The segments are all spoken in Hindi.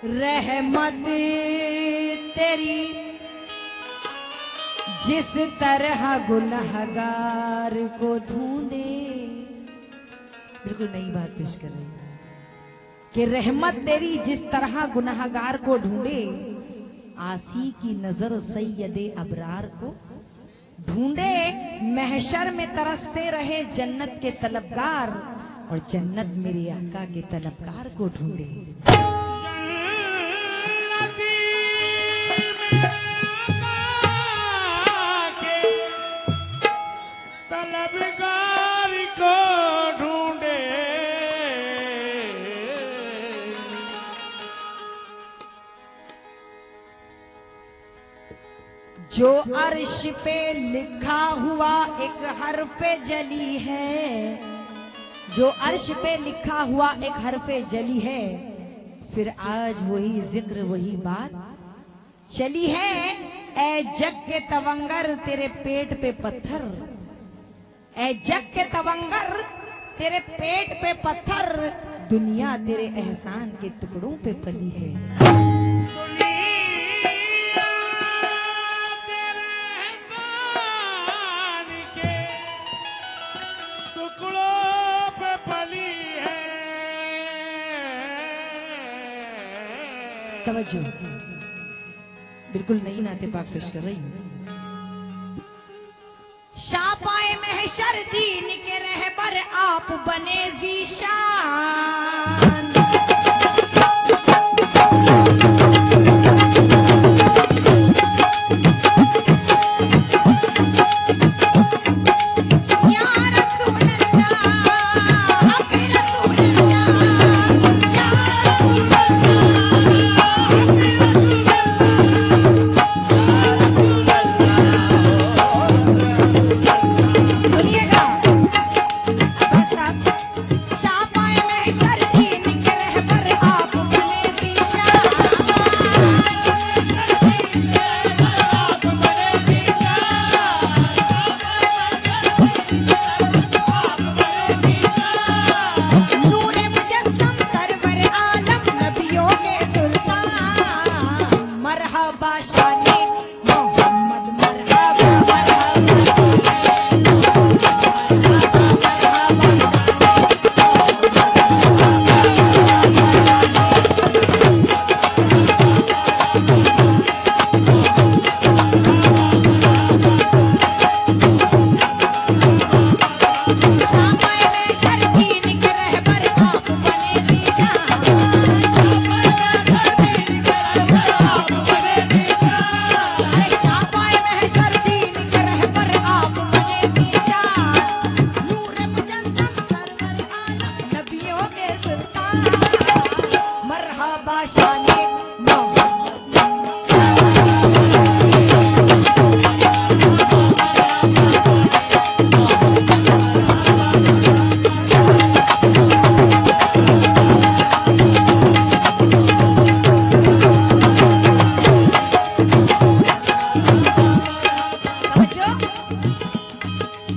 रहमत तेरी जिस तरह गुनहगार को ढूंढे। बिल्कुल नई बात पेश कर रही है कि रहमत तेरी जिस तरह गुनहगार को ढूंढे, आसी की नजर सैयदे अबरार को ढूंढे। महशर में तरसते रहे जन्नत के तलबगार, और जन्नत मेरे आका के तलबगार को ढूंढे। तलबगार को ढूंढे। जो अर्श पे लिखा हुआ एक हर्फे जली है, जो अर्श पे लिखा हुआ एक हर्फे जली है, फिर आज वही जिक्र वही बात चली है। ए जग के तवंगर तेरे पेट पे पत्थर, ए जग के तवंगर तेरे पेट पे पत्थर, दुनिया तेरे एहसान के टुकड़ों पे पली है। तवज्जो, बिल्कुल नई नाते पाक पेश कर रही हूँ। शापाए महशर दीन के रहबर आप बने ज़ीशान।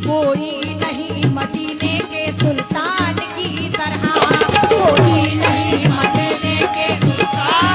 कोई नहीं मदीने के सुल्तान की तरह, कोई नहीं मदीने के सुल्तान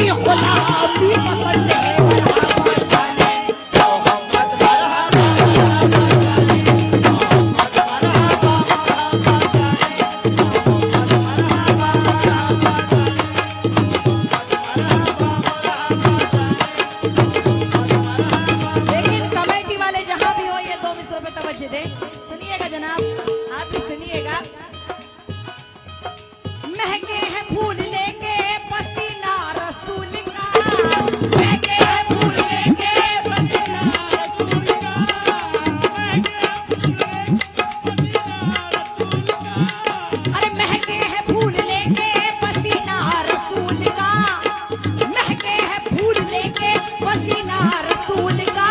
गुलामी पसंद है मरहबा शाने मोहम्मद मरहबा मरहबा शाने मोहम्मद मरहबा मरहबा शाने मोहम्मद मरहबा मरहबा शाने मोहम्मद मरहबा मरहबा शाने मोहम्मद मरहबा। लेकिन कमेटी वाले जहां भी हो ये 2 मिसरों पे तवज्जो दे। सुनिएगा जनाब, आप भी सुनिएगा। महके हैं फूल लेके पसीना रसूल का, महके हैं फूल लेके पसीना रसूल का, अरे महके हैं फूल लेके पसीना रसूल का, महके हैं फूल लेके पसीना रसूल का,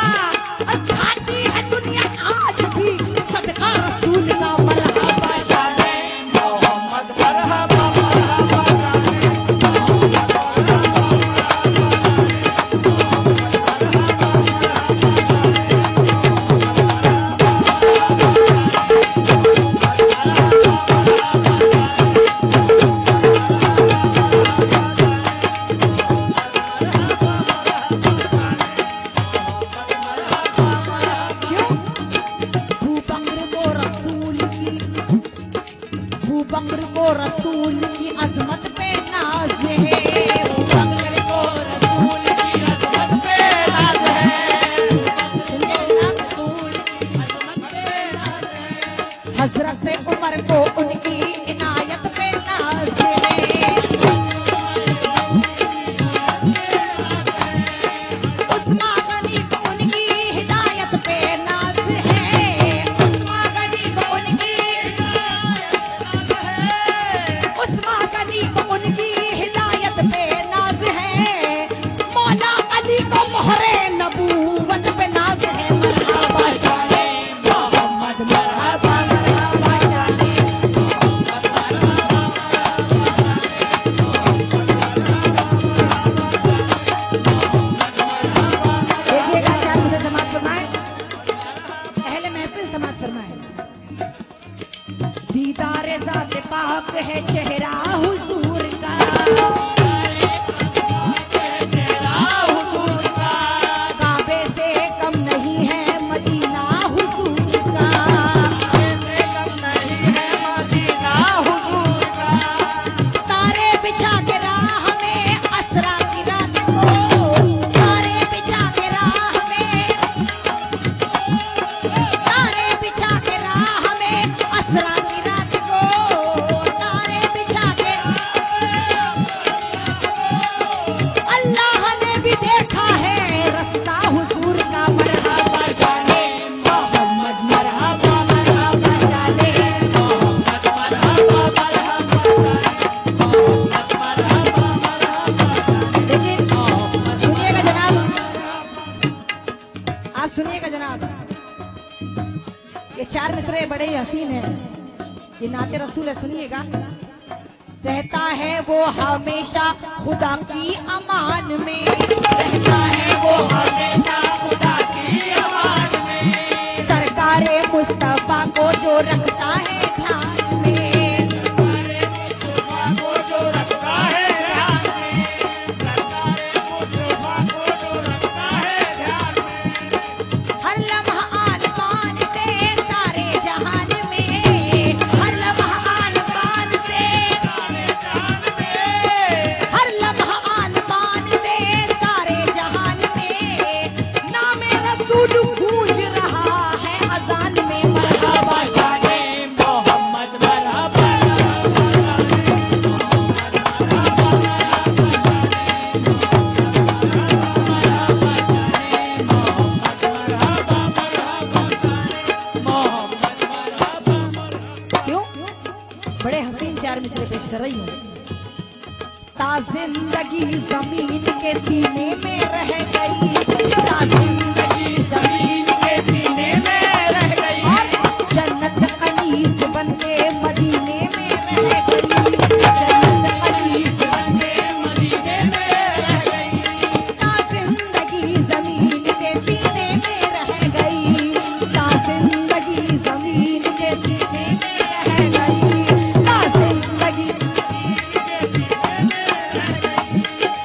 खाती है दुनिया आज भी सदका रसूल का मरहबा शाने मोहम्मद मरहबा मरहबा शाने मोहम्मद मरहबा क्यों? भू बकर को रसूल की अजमत पे नाज है, भू बकर को रसूल की अजमत पे नाज है, सुनिए जनाब, रसूल की अजमत पे नाज है, हजरत उमर को उनकी इनायत पे नाज है, उस्मान गनी को उनकी हिदायत पे नाज है, उस्मान गनी को उनकी उस्मान गनी को उनकी हिदायत पे नाज है, मौला अली को मोहरे नबूवत पे नाज है मरहबा शाने मोहम्मद मरहबा मरहबा शाने देखिएगा क्या मुझे समाज फरमाए, अहले महफिल समाज फरमाए। दीदारे ज़ात पाक है चेहरा हुजूर का, काबे से कम नहीं है मदीना हुजूर का, तारे बिछा के राह में असरा की रात को, तारे बिछा के राह में, तारे बिछा के राह में असरा की रात को, तारे बिछा के अल्लाह ने भी देखा है रास्ता हुजूर का मरहबा शाने मोहम्मद मरहबा मरहबा शाने मोहम्मद मरहबा मरहबा शाने मोहम्मद मरहबा मरहबा शाने। लेकिन सुनिएगा जनाब, आप सुनिएगा जनाब, ये 4 मिसरे बड़े ही हसीन हैं, ये नाते रसूल है, सुनिएगा। रहता है वो हमेशा खुदा की अमान में, रहता है वो हमेशा खुदा की अमान में, सरकारे मुस्तफा को जो रखता है ध्यान में, को जो रखता है ध्यान में, सरकारे मुस्तफा को जो रखता है ध्यान में, हर लम्हा आन पान से सारे जहान में, हर लम्हा आन पान से, हर लम्हा आन पान से सारे जहान में, नामे रसूल गूंज रहा है अजान में मरहबा शाने मोहम्मद मरहबा क्यों? बड़े हसीन 4 मिसरे पेश कर रही हूँ। ता जिंदगी जमीन के सीने में रह गई, ता जिंदगी जमीन के सीने में रह गई, और जन्नत कनीज बन के मदीने में रह गई, जन्नत कनीज बन के मदीने में रह गई, ता जिंदगी जमीन के सीने में रह गई, ता जिंदगी जमीन के सीने में रह गई, ता जिंदगी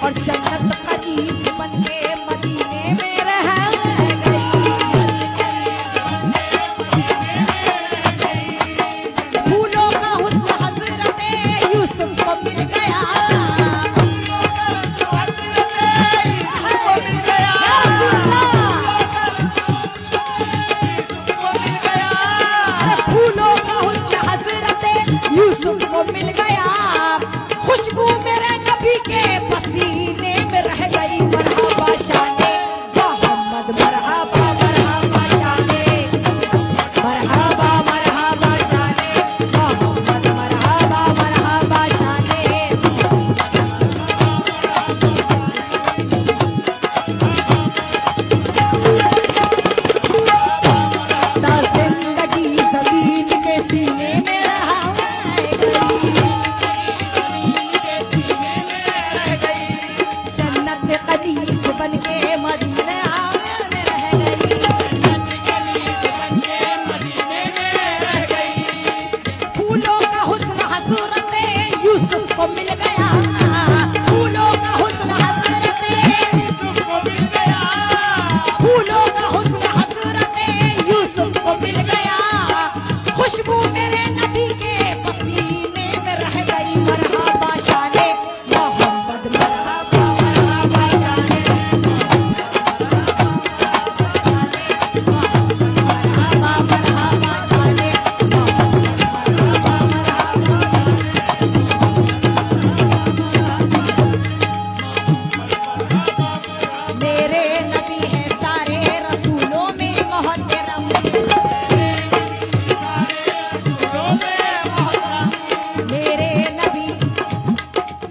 और और जन्नत कलीस बन के मदीने में रह गई। फूलों का हुस्न हजरत यूसुफ को मिल गया। फूलों का हुस्न हजरत यूसुफ को मिल गया। खुशबू मेरे नबी के पसीने में रह गई। मरहबा शाने मोहम्मद, मरहबा मरहबा शाने, मरहबा मरहबा शाने मोहम्मद, मरहबा मरहबा शाने। ता जिंदगी जमीन के सीने में रह गई। जन्नत कलीस बन के मदीने में रह गई। फूलों का हुस्न हजरत यूसुफ को मिल गया। फूलों का हुस्न हजरत यूसुफ को मिल गया। फूलों का हुस्न हजरत यूसुफ को मिल गया। खुशबू मेरे नबी के पसीने में रह गई। मरहबा शाने मोहम्मद, मरहबा मरहबा शाने, मरहबा मरहबा शाने मरहबा मरहबा। मेरे नबी है सारे रसूलों में मोहतरम। मेरे नबी,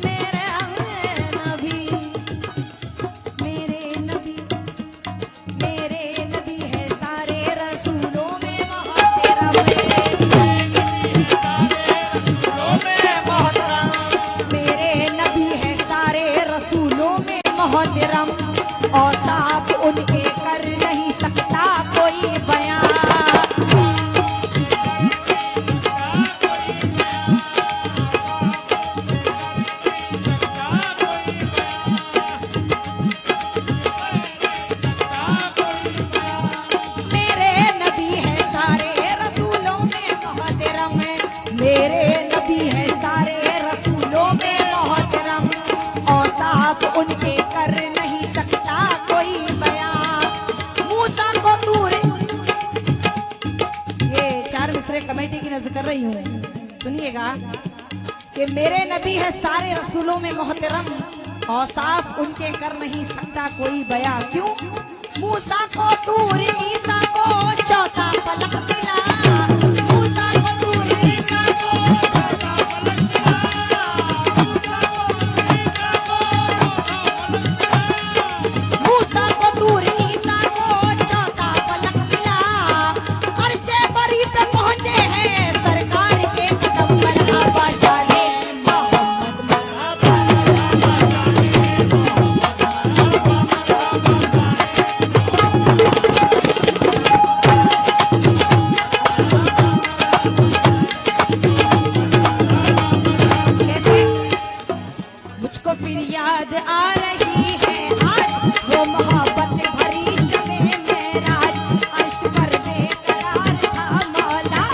मेरे नबी, मेरे नबी, मेरे नबी है सारे रसूलों में मोहतरम। मेरे नबी है सारे रसूलों में मोहतरम। और साफ उनके कर नहीं सकता कोई बयां। मेरे नबी है सारे रसूलों में मोहतरम। मेरे नबी है सारे रसूलों में मोहतरम। और साफ उनके कर नहीं सकता कोई बयां। मूसा को दूर, ये 4 मिसरे कमेटी की नजर कर रही हूँ, सुनिएगा कि मेरे नबी है सारे रसूलों में मोहतरम। और साफ उनके कर नहीं सकता कोई बयां। क्यों? मूसा को दूर ईसा को चौथा पलक मिला। मूसा को दूर ईसा को चौथा पलक मिला। मूसा को दूर ईसा को चौथा पलक मिला। अर्शे बरी पे पहुंचे हैं सरकार के कदम। मरहबा शाने मोहम्मद, मरहबा मरहबा शाने कैसे? मुझको फिर याद आ रही है आज वो मोहब्बत भरी शमे मेराज। अर्श पर बेकरार था मौला,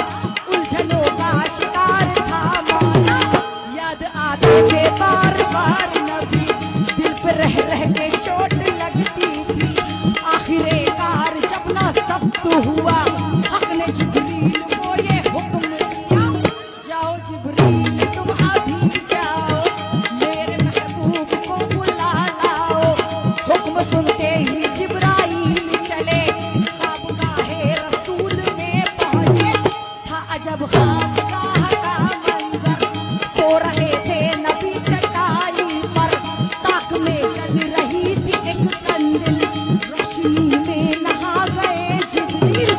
उलझनों का शिकार था मौला। याद आते थे बार बार नबी, दिल पे रह रह के चोट लगती थी। आखिरे कार जब ना सब्त हुआ, हक ने जिब्रील को ये हुक्म दिया, जाओ जिब्रील तुम अभी जाओ, मेरे महबूब को बुला लाओ। हुक्म सुनते ही जिब्राइल चले, खाबगाहे रसूल में पहुंचे। था अजब खाबगाह का मंजर, सो रहे थे नबी चटाई पर। ताक में जल रही थी एक कंदिल, रोशनी में नहा गए जिब्रील।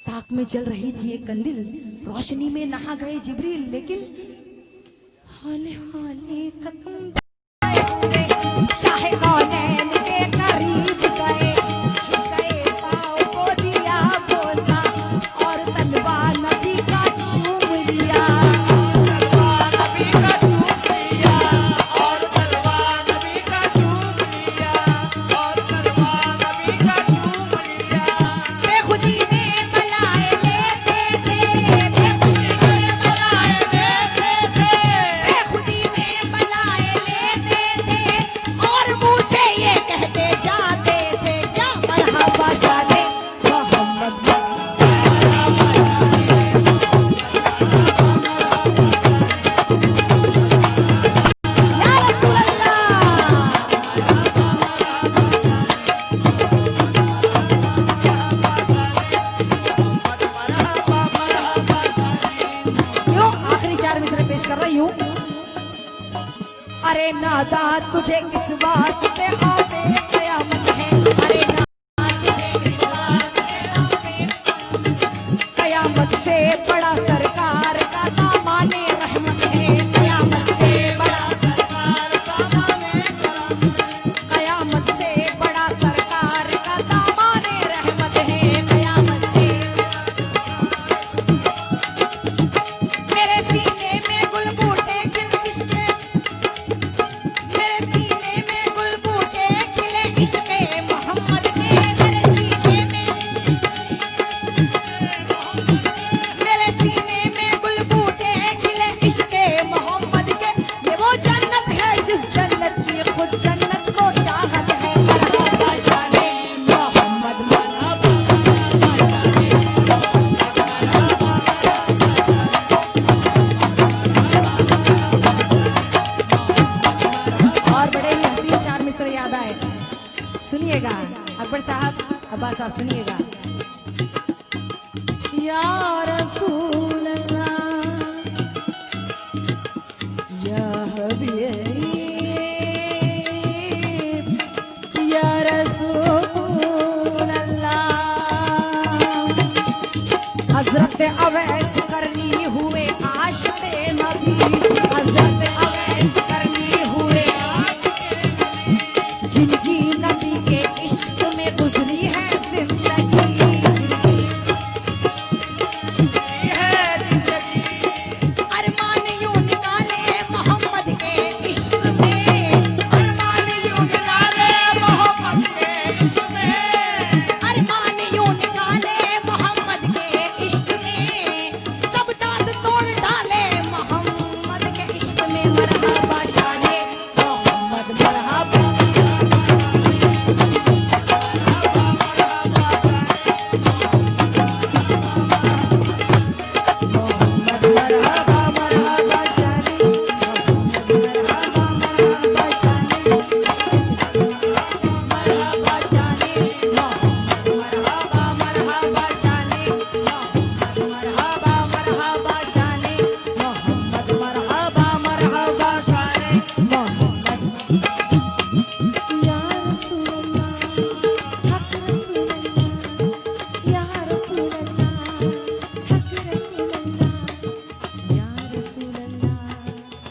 ताक में जल रही थी एक कंदिल, रोशनी में नहा गए जिब्रील। लेकिन हाले हाले खत्म शाह कौनैन के करीब गए, झुक गए पाँव को दिया बोसा, और तलवार नबी का चूम लिया। तलवार नबी का चूम लिया। अरे नादा तुझे किस बात पे आवे कयामत है, अरे नादा तुझे किस बात पे आवे, कयामत से बड़ा सरकार का दामाने रहमत है, कयामत से बड़ा सरकार सामाने करम कयामत से बड़ा सरकार का दामाने रहमत है, कयामत से मेरे सीने में गुल बूटे खिल इश्क़े, मेरे सीने में गुल बूटे खिले इश्क़े मोहम्मद के, मेरे सीने में गुल बूटे खिले इश्क़े मोहम्मद के, ये वो जन्नत है जिस जन्नत की खुद जन्नत को चाहत है, मरहबा शाने मोहम्मद मरहबा और बड़े ही हसीन चार मिसर याद आए, सुनिएगा अकबर साहब, अब्बास साहब सुनिएगा। या रसूल अल्लाह या हबीब या रसूल अल्लाह, हजरत अवैस